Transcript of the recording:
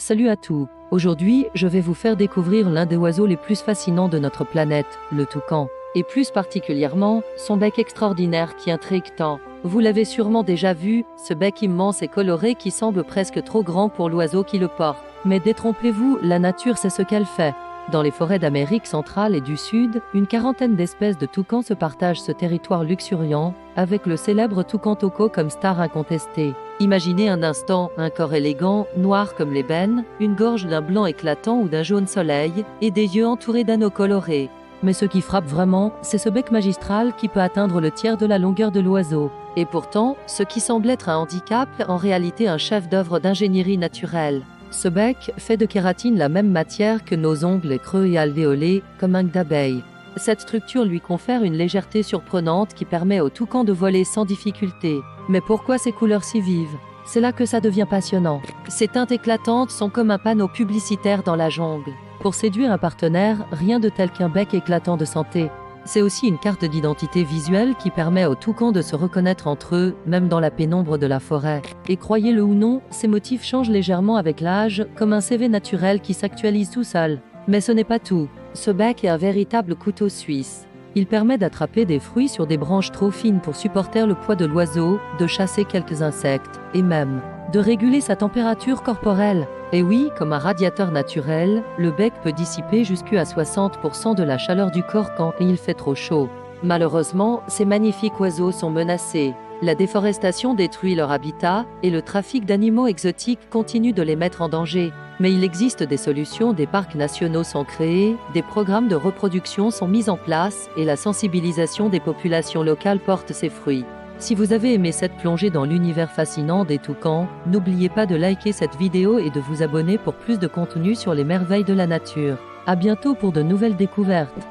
Salut à tous. Aujourd'hui, je vais vous faire découvrir l'un des oiseaux les plus fascinants de notre planète, le toucan. Et plus particulièrement, son bec extraordinaire qui intrigue tant. Vous l'avez sûrement déjà vu, ce bec immense et coloré qui semble presque trop grand pour l'oiseau qui le porte. Mais détrompez-vous, la nature sait ce qu'elle fait. Dans les forêts d'Amérique centrale et du Sud, une quarantaine d'espèces de toucans se partagent ce territoire luxuriant, avec le célèbre toucan toco comme star incontestée. Imaginez un instant un corps élégant, noir comme l'ébène, une gorge d'un blanc éclatant ou d'un jaune soleil, et des yeux entourés d'anneaux colorés. Mais ce qui frappe vraiment, c'est ce bec magistral qui peut atteindre le tiers de la longueur de l'oiseau. Et pourtant, ce qui semble être un handicap est en réalité un chef-d'œuvre d'ingénierie naturelle. Ce bec fait de kératine la même matière que nos ongles creux et alvéolés, comme un d'abeille. Cette structure lui confère une légèreté surprenante qui permet au toucan de voler sans difficulté. Mais pourquoi ces couleurs si vives? C'est là que ça devient passionnant. Ces teintes éclatantes sont comme un panneau publicitaire dans la jungle. Pour séduire un partenaire, rien de tel qu'un bec éclatant de santé. C'est aussi une carte d'identité visuelle qui permet aux toucans de se reconnaître entre eux, même dans la pénombre de la forêt. Et croyez-le ou non, ces motifs changent légèrement avec l'âge, comme un CV naturel qui s'actualise tout seul. Mais ce n'est pas tout. Ce bec est un véritable couteau suisse. Il permet d'attraper des fruits sur des branches trop fines pour supporter le poids de l'oiseau, de chasser quelques insectes, et même de réguler sa température corporelle. Et oui, comme un radiateur naturel, le bec peut dissiper jusqu'à 60% de la chaleur du corps quand il fait trop chaud. Malheureusement, ces magnifiques oiseaux sont menacés. La déforestation détruit leur habitat et le trafic d'animaux exotiques continue de les mettre en danger. Mais il existe des solutions, des parcs nationaux sont créés, des programmes de reproduction sont mis en place et la sensibilisation des populations locales porte ses fruits. Si vous avez aimé cette plongée dans l'univers fascinant des toucans, n'oubliez pas de liker cette vidéo et de vous abonner pour plus de contenu sur les merveilles de la nature. À bientôt pour de nouvelles découvertes.